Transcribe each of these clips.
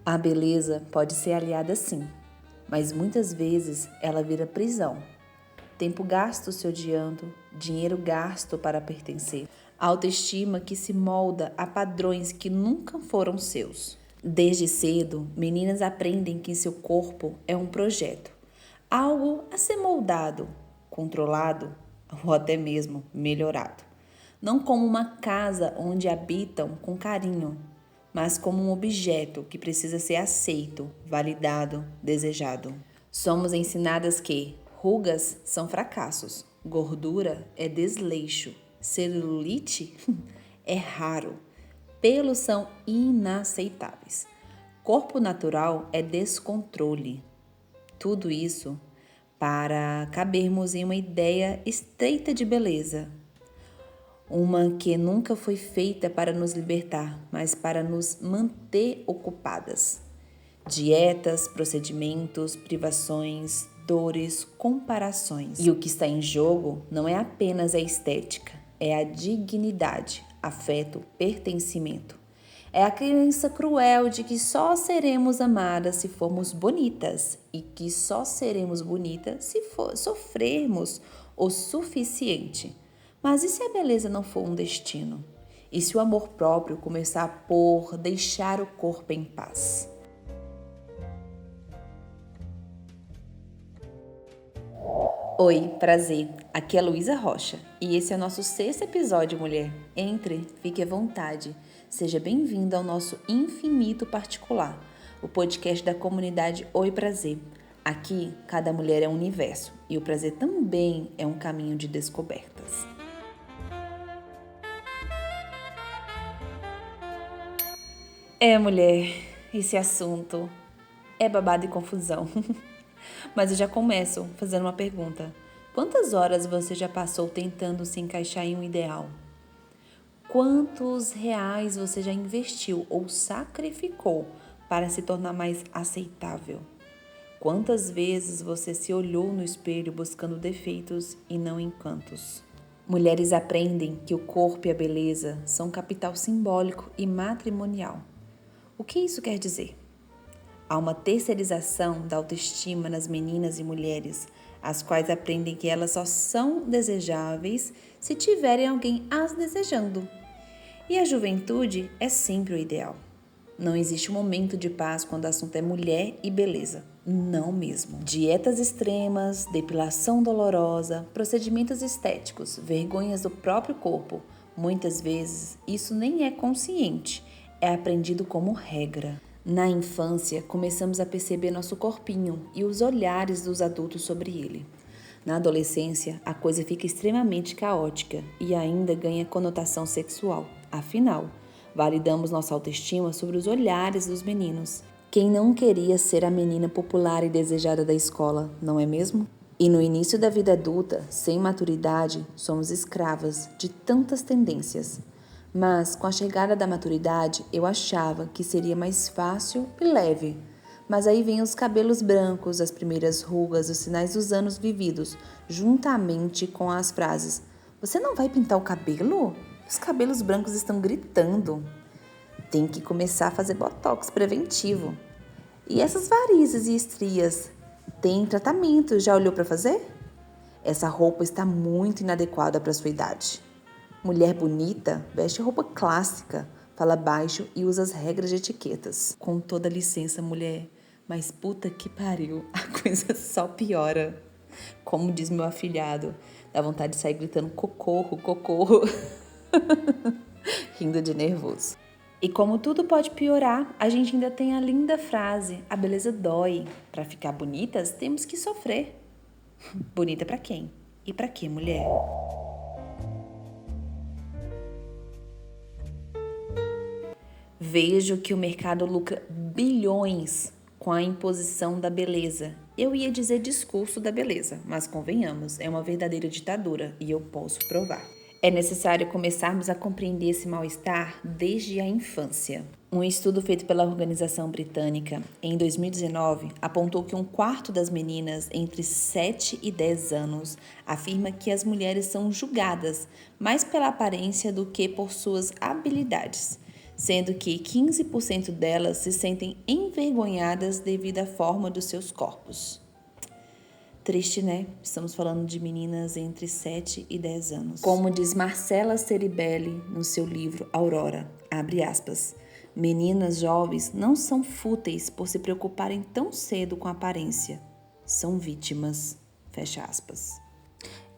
A beleza pode ser aliada sim, mas muitas vezes ela vira prisão. Tempo gasto se odiando, dinheiro gasto para pertencer. Autoestima que se molda a padrões que nunca foram seus. Desde cedo, meninas aprendem que seu corpo é um projeto, algo a ser moldado, controlado ou até mesmo melhorado. Não como uma casa onde habitam com carinho, mas como um objeto que precisa ser aceito, validado, desejado. Somos ensinadas que rugas são fracassos, gordura é desleixo, celulite é raro, pelos são inaceitáveis, corpo natural é descontrole. Tudo isso para cabermos em uma ideia estreita de beleza, uma que nunca foi feita para nos libertar, mas para nos manter ocupadas. Dietas, procedimentos, privações, dores, comparações. E o que está em jogo não é apenas a estética, é a dignidade, afeto, pertencimento. É a crença cruel de que só seremos amadas se formos bonitas e que só seremos bonitas se sofrermos o suficiente. Mas e se a beleza não for um destino? E se o amor próprio começar por deixar o corpo em paz? Oi, prazer. Aqui é Luísa Rocha e esse é o nosso 6º episódio, mulher. Entre, fique à vontade. Seja bem-vindo ao nosso Infinito Particular, o podcast da comunidade Oi Prazer. Aqui, cada mulher é um universo e o prazer também é um caminho de descobertas. Mulher, esse assunto é babado e confusão. Mas eu já começo fazendo uma pergunta. Quantas horas você já passou tentando se encaixar em um ideal? Quantos reais você já investiu ou sacrificou para se tornar mais aceitável? Quantas vezes você se olhou no espelho buscando defeitos e não encantos? Mulheres aprendem que o corpo e a beleza são capital simbólico e matrimonial. O que isso quer dizer? Há uma terceirização da autoestima nas meninas e mulheres, as quais aprendem que elas só são desejáveis se tiverem alguém as desejando. E a juventude é sempre o ideal. Não existe um momento de paz quando o assunto é mulher e beleza. Não mesmo. Dietas extremas, depilação dolorosa, procedimentos estéticos, vergonhas do próprio corpo. Muitas vezes isso nem é consciente, é aprendido como regra. Na infância, começamos a perceber nosso corpinho e os olhares dos adultos sobre ele. Na adolescência, a coisa fica extremamente caótica e ainda ganha conotação sexual. Afinal, validamos nossa autoestima sobre os olhares dos meninos. Quem não queria ser a menina popular e desejada da escola, não é mesmo? E no início da vida adulta, sem maturidade, somos escravas de tantas tendências. Mas, com a chegada da maturidade, eu achava que seria mais fácil e leve. Mas aí vem os cabelos brancos, as primeiras rugas, os sinais dos anos vividos, juntamente com as frases: "Você não vai pintar o cabelo? Os cabelos brancos estão gritando." Tem que começar a fazer botox preventivo. E essas varizes e estrias? Tem tratamento, já olhou para fazer? Essa roupa está muito inadequada para sua idade. Mulher bonita veste roupa clássica, fala baixo e usa as regras de etiquetas. Com toda licença, mulher, mas puta que pariu, a coisa só piora. Como diz meu afilhado, dá vontade de sair gritando cocorro, cocorro, rindo de nervoso. E como tudo pode piorar, a gente ainda tem a linda frase: a beleza dói. Para ficar bonitas, temos que sofrer. Bonita para quem? E para que, mulher? Vejo que o mercado lucra bilhões com a imposição da beleza. Eu ia dizer discurso da beleza, mas convenhamos, é uma verdadeira ditadura e eu posso provar. É necessário começarmos a compreender esse mal-estar desde a infância. Um estudo feito pela organização britânica em 2019 apontou que 1/4 das meninas entre 7 e 10 anos afirma que as mulheres são julgadas mais pela aparência do que por suas habilidades. sendo que 15% delas se sentem envergonhadas devido à forma dos seus corpos. Triste, né? Estamos falando de meninas entre 7 e 10 anos. Como diz Marcela Ceribelli no seu livro Aurora, abre aspas, meninas jovens não são fúteis por se preocuparem tão cedo com a aparência. São vítimas, fecha aspas.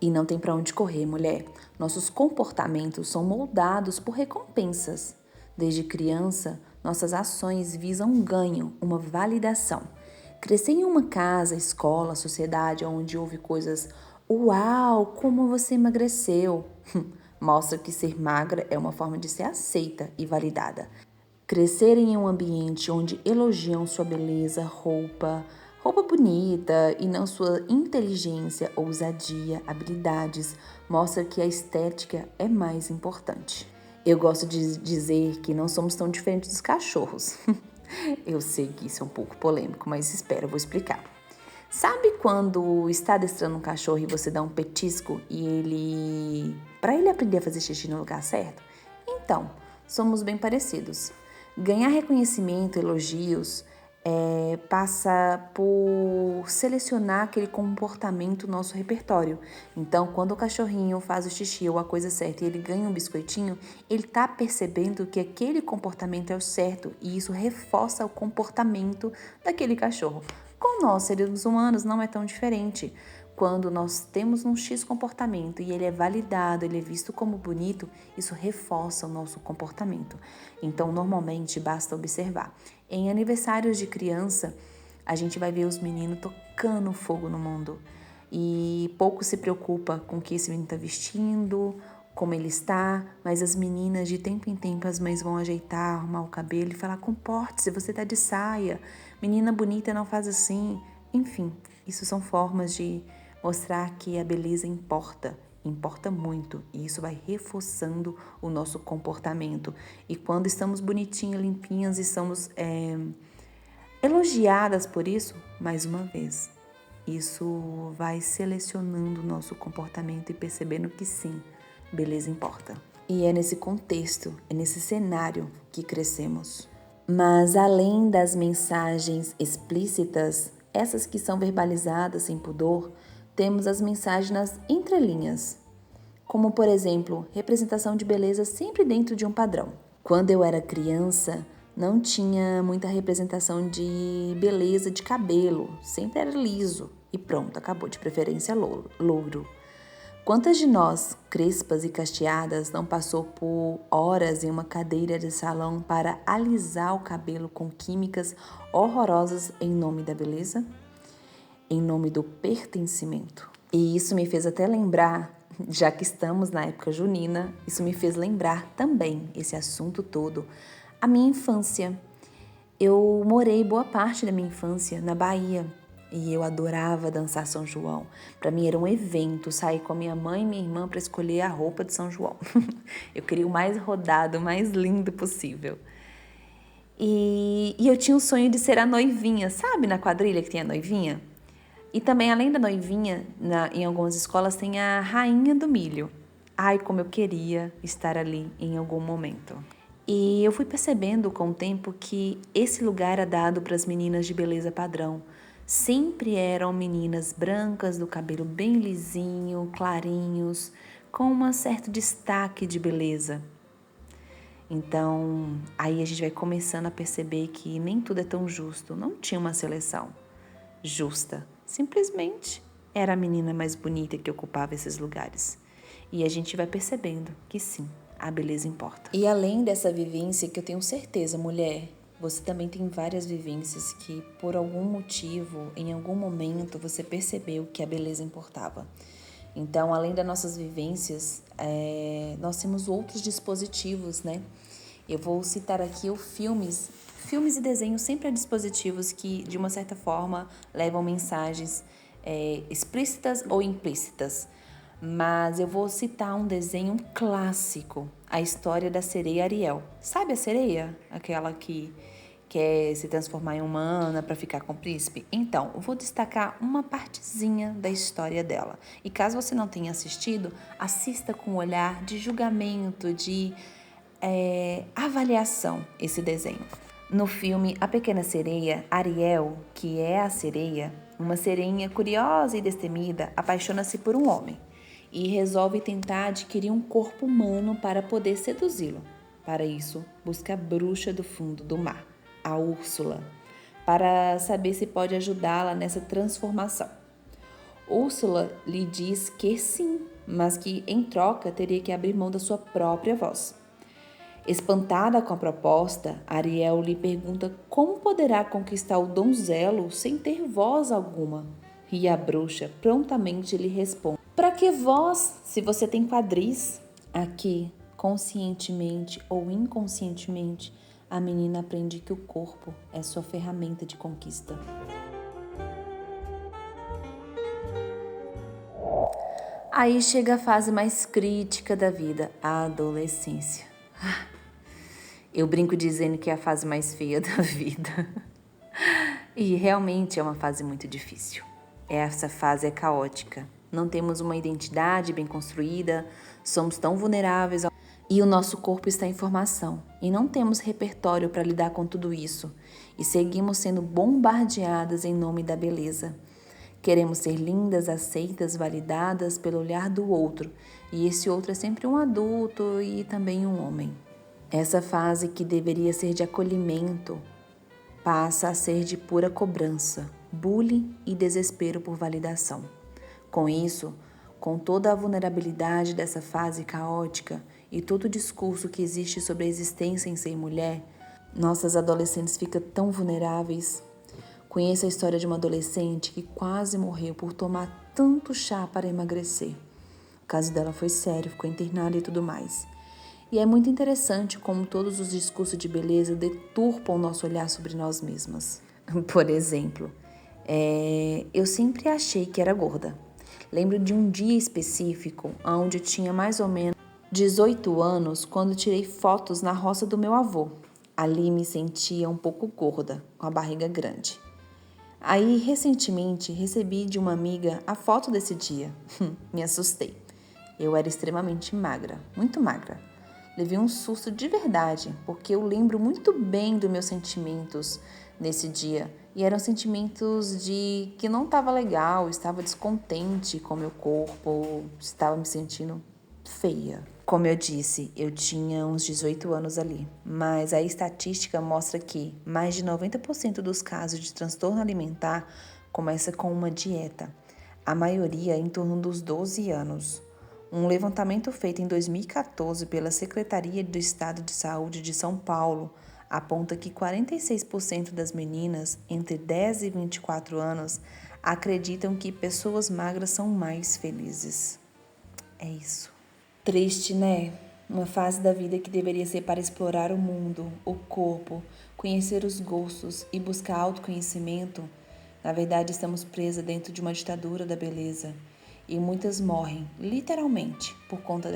E não tem para onde correr, mulher. Nossos comportamentos são moldados por recompensas. Desde criança, nossas ações visam um ganho, uma validação. Crescer em uma casa, escola, sociedade onde houve coisas "Uau, como você emagreceu!" mostra que ser magra é uma forma de ser aceita e validada. Crescer em um ambiente onde elogiam sua beleza, roupa bonita e não sua inteligência, ousadia, habilidades, mostra que a estética é mais importante. Eu gosto de dizer que não somos tão diferentes dos cachorros. Eu sei que isso é um pouco polêmico, mas espera, eu vou explicar. Sabe quando está adestrando um cachorro e você dá um petisco para ele aprender a fazer xixi no lugar certo? Então, somos bem parecidos. Ganhar reconhecimento, elogios, passa por selecionar aquele comportamento no nosso repertório. Então, quando o cachorrinho faz o xixi ou a coisa certa e ele ganha um biscoitinho, ele está percebendo que aquele comportamento é o certo e isso reforça o comportamento daquele cachorro. Com nós, seres humanos, não é tão diferente. Quando nós temos um X comportamento e ele é validado, ele é visto como bonito, isso reforça o nosso comportamento. Então, normalmente, basta observar. Em aniversários de criança, a gente vai ver os meninos tocando fogo no mundo. E pouco se preocupa com o que esse menino está vestindo, como ele está, mas as meninas, de tempo em tempo, as mães vão ajeitar, arrumar o cabelo e falar: comporte-se, você está de saia, menina bonita não faz assim. Enfim, isso são formas de mostrar que a beleza importa muito, e isso vai reforçando o nosso comportamento. E quando estamos bonitinhas, limpinhas e somos elogiadas por isso, mais uma vez, isso vai selecionando o nosso comportamento e percebendo que sim, beleza importa. E é nesse contexto, é nesse cenário que crescemos. Mas além das mensagens explícitas, essas que são verbalizadas sem pudor, temos as mensagens nas entrelinhas, como, por exemplo, representação de beleza sempre dentro de um padrão. Quando eu era criança, não tinha muita representação de beleza de cabelo, sempre era liso e pronto, acabou, de preferência louro. Quantas de nós, crespas e cacheadas, não passou por horas em uma cadeira de salão para alisar o cabelo com químicas horrorosas em nome da beleza? Em nome do pertencimento. E isso me fez até lembrar, já que estamos na época junina, isso me fez lembrar também, esse assunto todo, a minha infância. Eu morei boa parte da minha infância na Bahia e eu adorava dançar São João. Para mim era um evento sair com a minha mãe e minha irmã para escolher a roupa de São João. Eu queria o mais rodado, o mais lindo possível. E eu tinha o sonho de ser a noivinha, sabe, na quadrilha que tem a noivinha? E também, além da noivinha, em algumas escolas tem a rainha do milho. Ai, como eu queria estar ali em algum momento. E eu fui percebendo com o tempo que esse lugar era dado para as meninas de beleza padrão. Sempre eram meninas brancas, do cabelo bem lisinho, clarinhos, com um certo destaque de beleza. Então, aí a gente vai começando a perceber que nem tudo é tão justo. Não tinha uma seleção justa. Simplesmente era a menina mais bonita que ocupava esses lugares. E a gente vai percebendo que sim, a beleza importa. E além dessa vivência, que eu tenho certeza, mulher, você também tem várias vivências que por algum motivo, em algum momento, você percebeu que a beleza importava. Então, além das nossas vivências, nós temos outros dispositivos, né? Eu vou citar aqui os filmes. Filmes e desenhos sempre há dispositivos que, de uma certa forma, levam mensagens explícitas ou implícitas. Mas eu vou citar um desenho clássico, a história da sereia Ariel. Sabe a sereia? Aquela que quer se transformar em humana para ficar com o príncipe? Então, eu vou destacar uma partezinha da história dela. E caso você não tenha assistido, assista com um olhar de julgamento, de avaliação esse desenho. No filme A Pequena Sereia, Ariel, que é a sereia, uma sereinha curiosa e destemida, apaixona-se por um homem e resolve tentar adquirir um corpo humano para poder seduzi-lo. Para isso, busca a bruxa do fundo do mar, a Úrsula, para saber se pode ajudá-la nessa transformação. Úrsula lhe diz que sim, mas que em troca teria que abrir mão da sua própria voz. Espantada com a proposta, Ariel lhe pergunta como poderá conquistar o donzelo sem ter voz alguma. E a bruxa prontamente lhe responde: "Para que voz, se você tem quadris?" Aqui, conscientemente ou inconscientemente, a menina aprende que o corpo é sua ferramenta de conquista. Aí chega a fase mais crítica da vida, a adolescência. Eu brinco dizendo que é a fase mais feia da vida. E realmente é uma fase muito difícil. Essa fase é caótica. Não temos uma identidade bem construída, somos tão vulneráveis e o nosso corpo está em formação. E não temos repertório para lidar com tudo isso. E seguimos sendo bombardeadas em nome da beleza. Queremos ser lindas, aceitas, validadas pelo olhar do outro. E esse outro é sempre um adulto e também um homem. Essa fase que deveria ser de acolhimento passa a ser de pura cobrança, bullying e desespero por validação. Com isso, com toda a vulnerabilidade dessa fase caótica e todo o discurso que existe sobre a existência em ser mulher, nossas adolescentes ficam tão vulneráveis. Conheço a história de uma adolescente que quase morreu por tomar tanto chá para emagrecer. O caso dela foi sério, ficou internada e tudo mais. E é muito interessante como todos os discursos de beleza deturpam o nosso olhar sobre nós mesmas. Por exemplo, eu sempre achei que era gorda. Lembro de um dia específico, onde eu tinha mais ou menos 18 anos, quando tirei fotos na roça do meu avô. Ali me sentia um pouco gorda, com a barriga grande. Aí, recentemente, recebi de uma amiga a foto desse dia. Me assustei. Eu era extremamente magra, muito magra. Levei um susto de verdade, porque eu lembro muito bem dos meus sentimentos nesse dia. E eram sentimentos de que não estava legal, estava descontente com o meu corpo, estava me sentindo feia. Como eu disse, eu tinha uns 18 anos ali, mas a estatística mostra que mais de 90% dos casos de transtorno alimentar começa com uma dieta, a maioria em torno dos 12 anos. Um levantamento feito em 2014 pela Secretaria do Estado de Saúde de São Paulo aponta que 46% das meninas entre 10 e 24 anos acreditam que pessoas magras são mais felizes. É isso. Triste, né? Uma fase da vida que deveria ser para explorar o mundo, o corpo, conhecer os gostos e buscar autoconhecimento. Na verdade, estamos presas dentro de uma ditadura da beleza. E muitas morrem, literalmente, por conta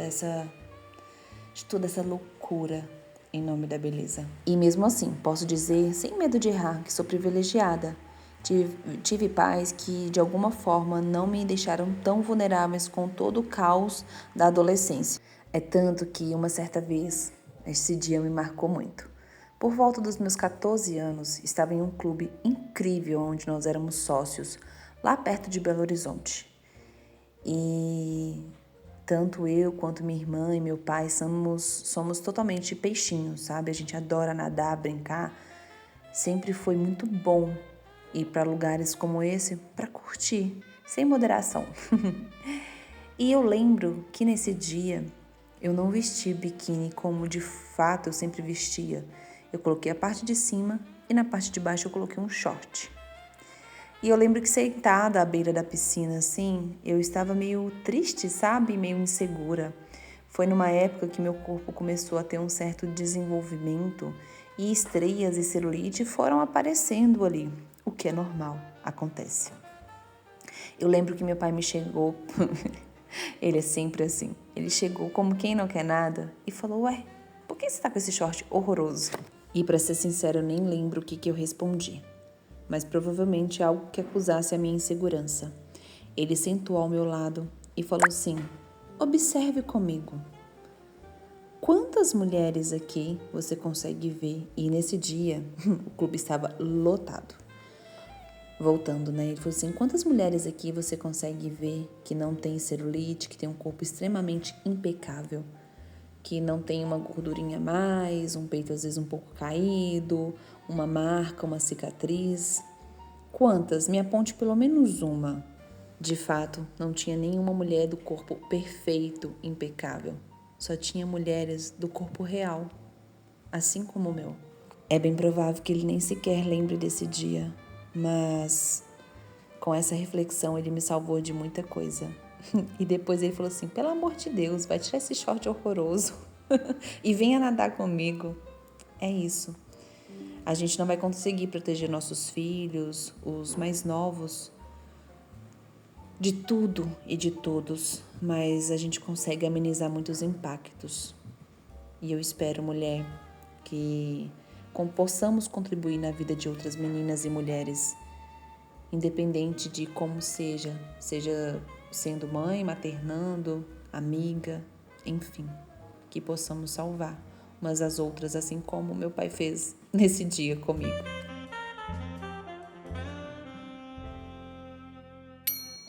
de toda essa loucura em nome da beleza. E mesmo assim, posso dizer, sem medo de errar, que sou privilegiada. Tive pais que, de alguma forma, não me deixaram tão vulneráveis com todo o caos da adolescência. É tanto que, uma certa vez, esse dia me marcou muito. Por volta dos meus 14 anos, estava em um clube incrível onde nós éramos sócios, lá perto de Belo Horizonte. E tanto eu quanto minha irmã e meu pai somos totalmente peixinhos, sabe? A gente adora nadar, brincar. Sempre foi muito bom ir para lugares como esse para curtir, sem moderação. E eu lembro que nesse dia eu não vesti biquíni como de fato eu sempre vestia. Eu coloquei a parte de cima e na parte de baixo eu coloquei um short. E eu lembro que sentada à beira da piscina, assim, eu estava meio triste, sabe? Meio insegura. Foi numa época que meu corpo começou a ter um certo desenvolvimento e estreias e celulite foram aparecendo ali, o que é normal, acontece. Eu lembro que meu pai me chegou, ele é sempre assim, ele chegou como quem não quer nada e falou: "Ué, por que você tá com esse short horroroso?" E pra ser sincero, eu nem lembro o que eu respondi. Mas provavelmente algo que acusasse a minha insegurança. Ele sentou ao meu lado e falou assim: "Observe comigo." Quantas mulheres aqui você consegue ver? E nesse dia, o clube estava lotado. Voltando, né? Ele falou assim, quantas mulheres aqui você consegue ver que não tem celulite, que tem um corpo extremamente impecável, que não tem uma gordurinha a mais, um peito às vezes um pouco caído, uma marca, uma cicatriz? Quantas? Me aponte pelo menos uma. De fato, não tinha nenhuma mulher do corpo perfeito, impecável. Só tinha mulheres do corpo real, assim como o meu. É bem provável que ele nem sequer lembre desse dia, mas com essa reflexão ele me salvou de muita coisa. E depois ele falou assim, pelo amor de Deus, vai tirar esse short horroroso e venha nadar comigo. É isso. A gente não vai conseguir proteger nossos filhos, os mais novos, de tudo e de todos, mas a gente consegue amenizar muitos impactos. E eu espero, mulher, que possamos contribuir na vida de outras meninas e mulheres, independente de como seja sendo mãe, maternando, amiga, enfim, que possamos salvar umas às outras, assim como meu pai fez nesse dia comigo.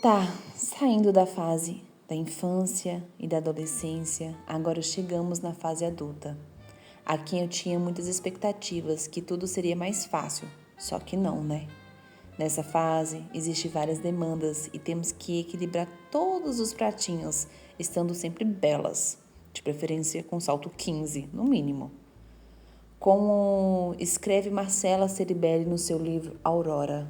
Tá, saindo da fase da infância e da adolescência, agora chegamos na fase adulta. Aqui eu tinha muitas expectativas que tudo seria mais fácil, só que não, né? Nessa fase, existem várias demandas e temos que equilibrar todos os pratinhos, estando sempre belas, de preferência com salto 15, no mínimo. Como escreve Marcela Ceribelli no seu livro Aurora.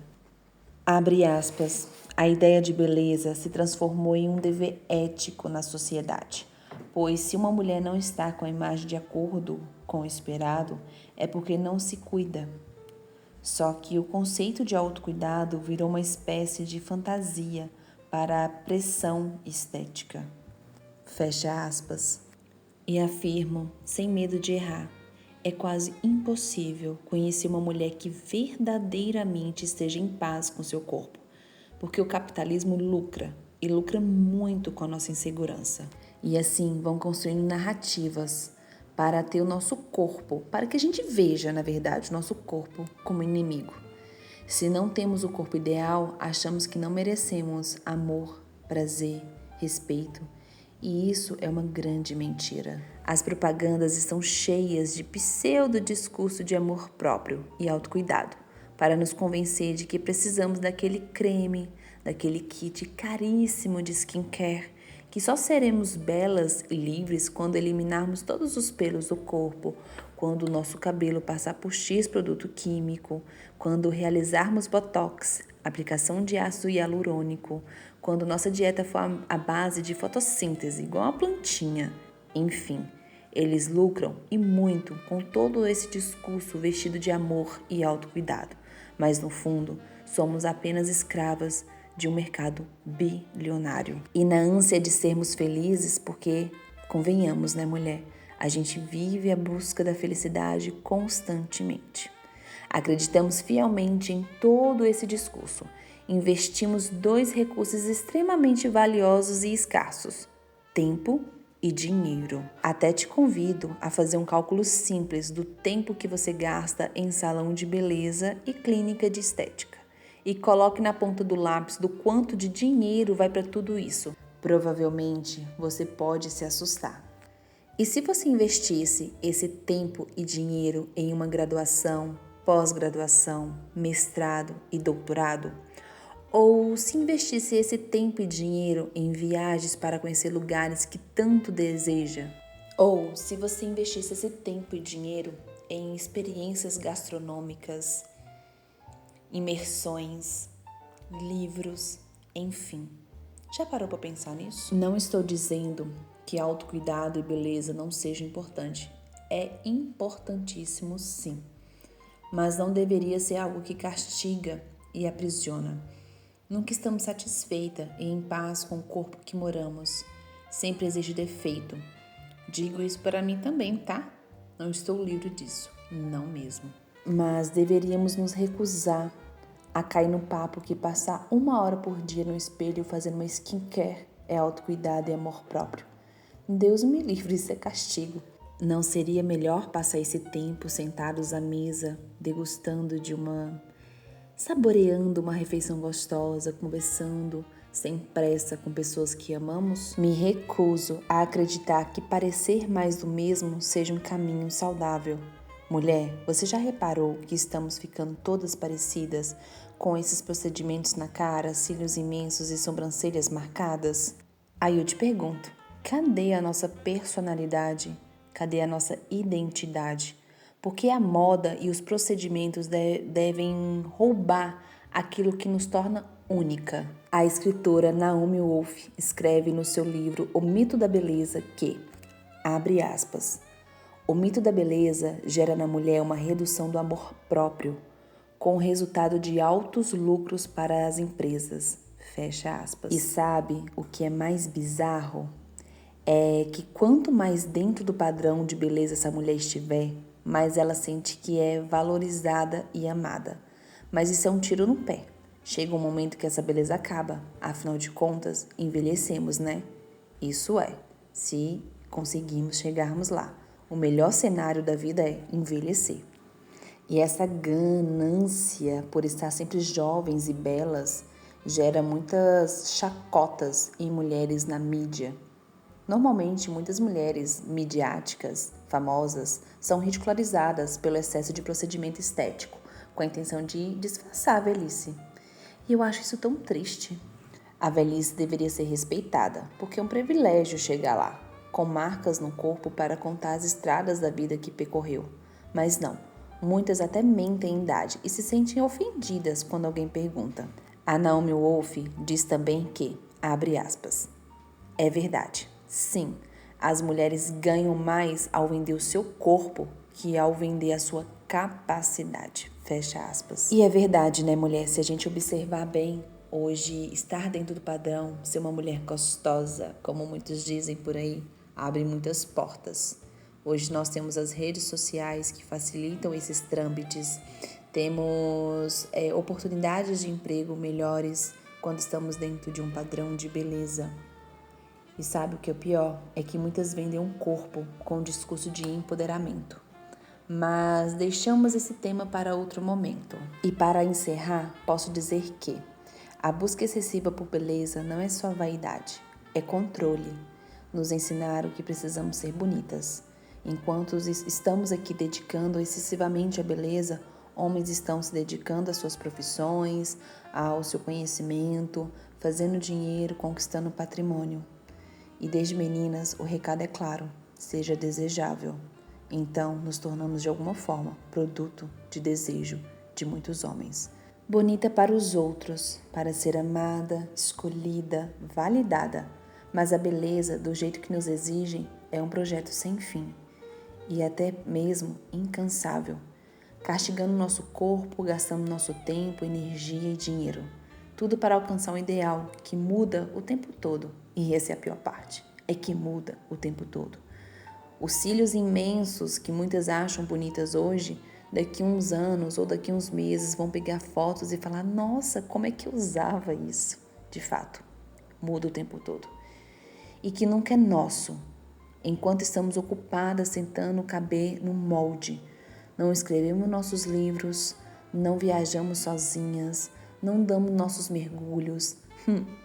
Abre aspas. A ideia de beleza se transformou em um dever ético na sociedade, pois se uma mulher não está com a imagem de acordo com o esperado, é porque não se cuida. Só que o conceito de autocuidado virou uma espécie de fantasia para a pressão estética. Fecha aspas. E afirmo, sem medo de errar, é quase impossível conhecer uma mulher que verdadeiramente esteja em paz com seu corpo, porque o capitalismo lucra, e lucra muito com a nossa insegurança. E assim vão construindo narrativas para ter o nosso corpo, para que a gente veja, na verdade, o nosso corpo como inimigo. Se não temos o corpo ideal, achamos que não merecemos amor, prazer, respeito. E isso é uma grande mentira. As propagandas estão cheias de pseudo-discurso de amor próprio e autocuidado, para nos convencer de que precisamos daquele creme, daquele kit caríssimo de skincare, que só seremos belas e livres quando eliminarmos todos os pelos do corpo, quando o nosso cabelo passar por X produto químico, quando realizarmos botox, aplicação de ácido hialurônico, quando nossa dieta for à base de fotossíntese, igual a plantinha. Enfim, eles lucram e muito com todo esse discurso vestido de amor e autocuidado, mas no fundo somos apenas escravas de um mercado bilionário. E na ânsia de sermos felizes, porque, convenhamos, né, mulher, a gente vive a busca da felicidade constantemente. Acreditamos fielmente em todo esse discurso. Investimos dois recursos extremamente valiosos e escassos: tempo e dinheiro. Até te convido a fazer um cálculo simples do tempo que você gasta em salão de beleza e clínica de estética. E coloque na ponta do lápis do quanto de dinheiro vai para tudo isso. Provavelmente você pode se assustar. E se você investisse esse tempo e dinheiro em uma graduação, pós-graduação, mestrado e doutorado? Ou se investisse esse tempo e dinheiro em viagens para conhecer lugares que tanto deseja? Ou se você investisse esse tempo e dinheiro em experiências gastronômicas, imersões, livros, enfim. Já parou para pensar nisso? Não estou dizendo que autocuidado e beleza não sejam importantes. É importantíssimo, sim. Mas não deveria ser algo que castiga e aprisiona. Nunca estamos satisfeitas e em paz com o corpo que moramos. Sempre exige defeito. Digo isso para mim também, tá? Não estou livre disso, não mesmo. Mas deveríamos nos recusar a cair no papo que passar 1 hora por dia no espelho fazendo uma skincare é autocuidado e amor próprio. Deus me livre, isso é castigo. Não seria melhor passar esse tempo sentados à mesa, saboreando uma refeição gostosa, conversando sem pressa com pessoas que amamos? Me recuso a acreditar que parecer mais do mesmo seja um caminho saudável. Mulher, você já reparou que estamos ficando todas parecidas com esses procedimentos na cara, cílios imensos e sobrancelhas marcadas? Aí eu te pergunto, cadê a nossa personalidade? Cadê a nossa identidade? Porque a moda e os procedimentos devem roubar aquilo que nos torna única. A escritora Naomi Wolf escreve no seu livro O Mito da Beleza que, abre aspas, o mito da beleza gera na mulher uma redução do amor próprio, com o resultado de altos lucros para as empresas, fecha aspas. E sabe o que é mais bizarro? É que quanto mais dentro do padrão de beleza essa mulher estiver, mais ela sente que é valorizada e amada. Mas isso é um tiro no pé. Chega um momento que essa beleza acaba. Afinal de contas, envelhecemos, né? Isso é, se conseguimos chegarmos lá. O melhor cenário da vida é envelhecer. E essa ganância por estar sempre jovens e belas gera muitas chacotas em mulheres na mídia. Normalmente, muitas mulheres midiáticas, famosas, são ridicularizadas pelo excesso de procedimento estético, com a intenção de disfarçar a velhice. E eu acho isso tão triste. A velhice deveria ser respeitada, porque é um privilégio chegar lá, com marcas no corpo para contar as estradas da vida que percorreu. Mas não, muitas até mentem em idade e se sentem ofendidas quando alguém pergunta. A Naomi Wolf diz também que, abre aspas, é verdade. Sim, as mulheres ganham mais ao vender o seu corpo que ao vender a sua capacidade. Fecha aspas. E é verdade, né, mulher? Se a gente observar bem, hoje estar dentro do padrão, ser uma mulher gostosa, como muitos dizem por aí, abre muitas portas. Hoje nós temos as redes sociais que facilitam esses trâmites, temos oportunidades de emprego melhores quando estamos dentro de um padrão de beleza. E sabe o que é o pior? É que muitas vendem um corpo com um discurso de empoderamento. Mas deixamos esse tema para outro momento. E para encerrar, posso dizer que a busca excessiva por beleza não é só vaidade, é controle. Nos ensinaram que precisamos ser bonitas. Enquanto estamos aqui dedicando excessivamente à beleza, homens estão se dedicando às suas profissões, ao seu conhecimento, fazendo dinheiro, conquistando patrimônio. E desde meninas, o recado é claro, seja desejável. Então, nos tornamos de alguma forma produto de desejo de muitos homens. Bonita para os outros, para ser amada, escolhida, validada. Mas a beleza, do jeito que nos exigem, é um projeto sem fim. E até mesmo incansável. Castigando nosso corpo, gastando nosso tempo, energia e dinheiro. Tudo para alcançar um ideal que muda o tempo todo. E essa é a pior parte, é que muda o tempo todo. Os cílios imensos que muitas acham bonitas hoje, daqui uns anos ou daqui uns meses vão pegar fotos e falar, nossa, como é que eu usava isso? De fato, muda o tempo todo. E que nunca é nosso, enquanto estamos ocupadas tentando caber no molde. Não escrevemos nossos livros, não viajamos sozinhas, não damos nossos mergulhos.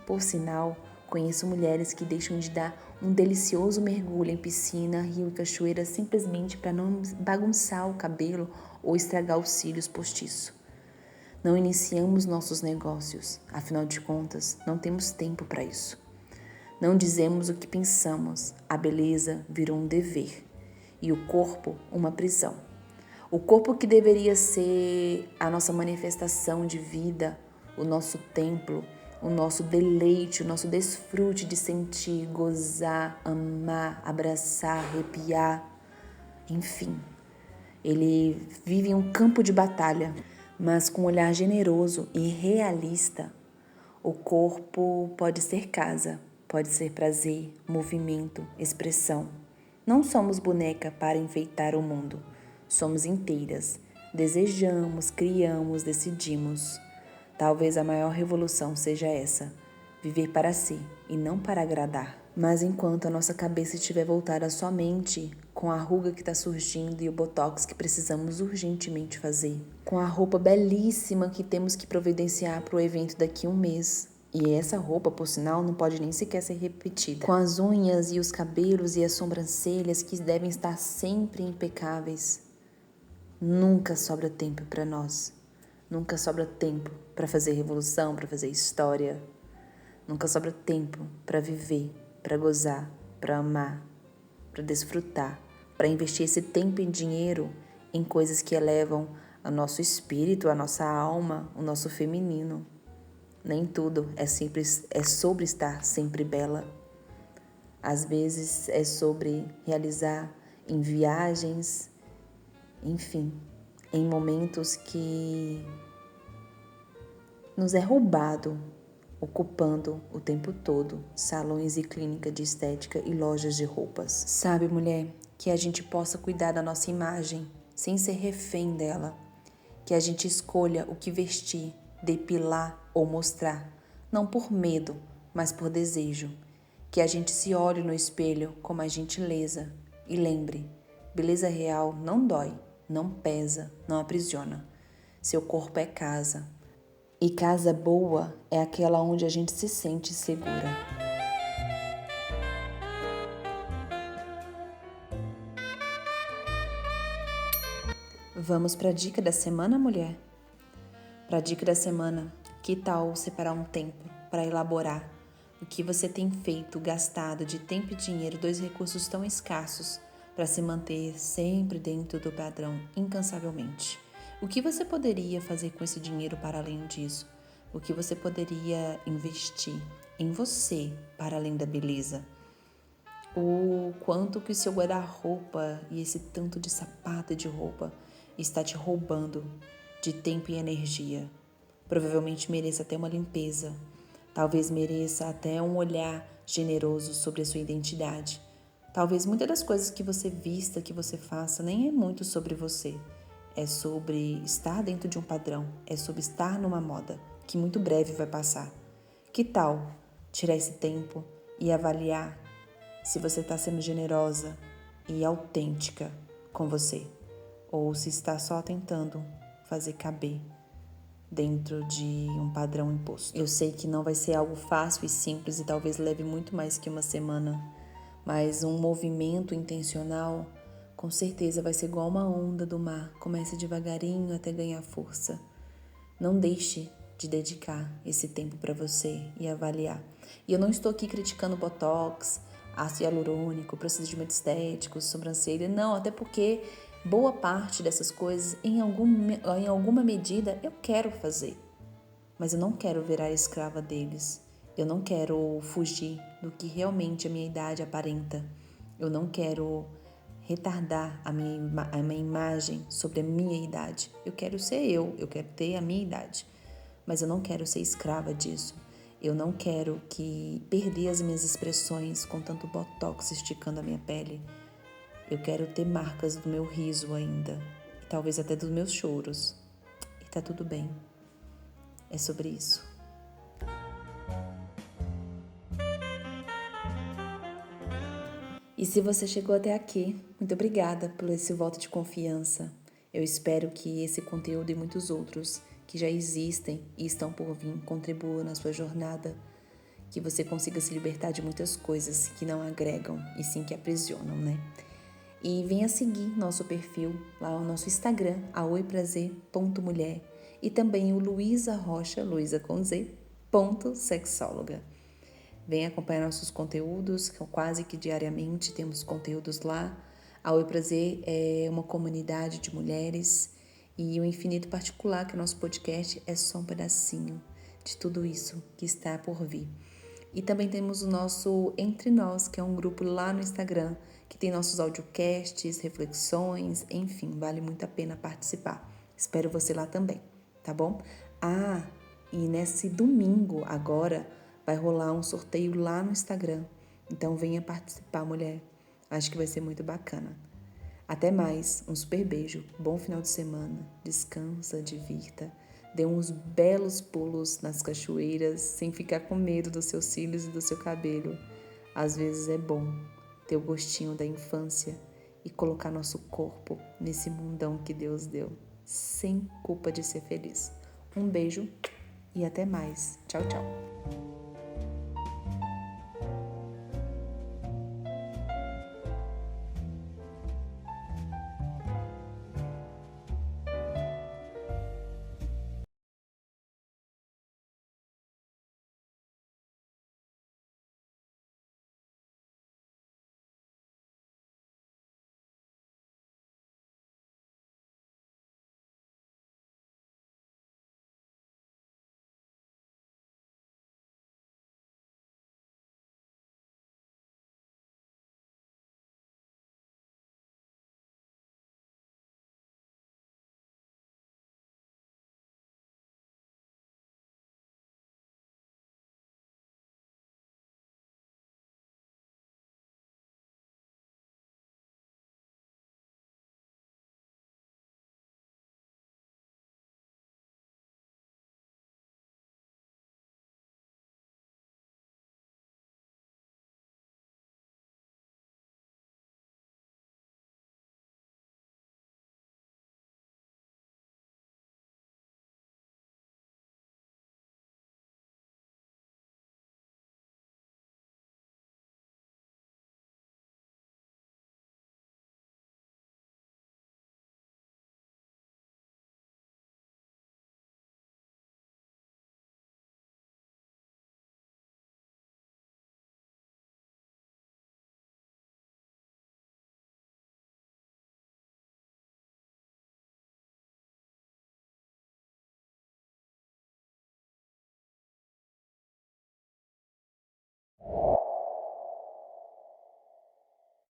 Por sinal, conheço mulheres que deixam de dar um delicioso mergulho em piscina, rio e cachoeira simplesmente para não bagunçar o cabelo ou estragar os cílios postiços. Não iniciamos nossos negócios, afinal de contas, não temos tempo para isso. Não dizemos o que pensamos, a beleza virou um dever e o corpo uma prisão. O corpo que deveria ser a nossa manifestação de vida, o nosso templo, o nosso deleite, o nosso desfrute de sentir, gozar, amar, abraçar, arrepiar, enfim. Ele vive em um campo de batalha, mas com um olhar generoso e realista. O corpo pode ser casa, pode ser prazer, movimento, expressão. Não somos boneca para enfeitar o mundo, somos inteiras. Desejamos, criamos, decidimos. Talvez a maior revolução seja essa, viver para si e não para agradar. Mas enquanto a nossa cabeça estiver voltada somente com a ruga que está surgindo e o botox que precisamos urgentemente fazer, com a roupa belíssima que temos que providenciar para o evento daqui a um mês. E essa roupa, por sinal, não pode nem sequer ser repetida. Com as unhas e os cabelos e as sobrancelhas que devem estar sempre impecáveis. Nunca sobra tempo para nós. Nunca sobra tempo para fazer revolução, para fazer história. Nunca sobra tempo para viver, para gozar, para amar, para desfrutar, para investir esse tempo e dinheiro em coisas que elevam o nosso espírito, a nossa alma, o nosso feminino. Nem tudo é sobre estar sempre bela. Às vezes é sobre realizar em viagens, enfim, em momentos que nos é roubado, ocupando o tempo todo salões e clínica de estética e lojas de roupas. Sabe, mulher, que a gente possa cuidar da nossa imagem sem ser refém dela, que a gente escolha o que vestir, depilar ou mostrar, não por medo, mas por desejo, que a gente se olhe no espelho com mais gentileza e lembre, beleza real não dói, não pesa, não aprisiona. Seu corpo é casa. E casa boa é aquela onde a gente se sente segura. Vamos para a dica da semana, mulher? Para a dica da semana, que tal separar um tempo para elaborar o que você tem feito, gastado de tempo e dinheiro, dois recursos tão escassos, para se manter sempre dentro do padrão, incansavelmente? O que você poderia fazer com esse dinheiro para além disso? O que você poderia investir em você para além da beleza? O quanto que o seu guarda-roupa e esse tanto de sapato e de roupa está te roubando de tempo e energia? Provavelmente mereça até uma limpeza. Talvez mereça até um olhar generoso sobre a sua identidade. Talvez muitas das coisas que você vista, que você faça, nem é muito sobre você. É sobre estar dentro de um padrão, é sobre estar numa moda, que muito breve vai passar. Que tal tirar esse tempo e avaliar se você está sendo generosa e autêntica com você, ou se está só tentando fazer caber dentro de um padrão imposto? Eu sei que não vai ser algo fácil e simples e talvez leve muito mais que uma semana, mas um movimento intencional com certeza vai ser igual uma onda do mar, começa devagarinho até ganhar força. Não deixe de dedicar esse tempo para você e avaliar. E eu não estou aqui criticando botox, ácido hialurônico, procedimento estético, sobrancelha, não, até porque boa parte dessas coisas, em alguma medida, eu quero fazer. Mas eu não quero virar escrava deles. Eu não quero fugir do que realmente a minha idade aparenta. Eu não quero retardar a minha imagem sobre a minha idade. Eu quero ser eu quero ter a minha idade. Mas eu não quero ser escrava disso. Eu não quero perder as minhas expressões com tanto botox esticando a minha pele. Eu quero ter marcas do meu riso ainda. E talvez até dos meus choros. E tá tudo bem. É sobre isso. E se você chegou até aqui, muito obrigada por esse voto de confiança. Eu espero que esse conteúdo e muitos outros que já existem e estão por vir contribuam na sua jornada, que você consiga se libertar de muitas coisas que não agregam e sim que aprisionam, né? E venha seguir nosso perfil lá no nosso Instagram, aoiprazer.mulher, e também o Luísa Rocha, Luísa com Z, .sexóloga. Venha acompanhar nossos conteúdos, que quase que diariamente temos conteúdos lá. A Oi Prazer é uma comunidade de mulheres e o Infinito Particular, que é o nosso podcast, é só um pedacinho de tudo isso que está por vir. E também temos o nosso Entre Nós, que é um grupo lá no Instagram, que tem nossos audiocasts, reflexões, enfim, vale muito a pena participar. Espero você lá também, tá bom? E nesse domingo agora vai rolar um sorteio lá no Instagram. Então venha participar, mulher. Acho que vai ser muito bacana. Até mais, um super beijo, bom final de semana, descansa, divirta, dê uns belos pulos nas cachoeiras sem ficar com medo dos seus cílios e do seu cabelo. Às vezes é bom ter o gostinho da infância e colocar nosso corpo nesse mundão que Deus deu, sem culpa de ser feliz. Um beijo e até mais. Tchau, tchau.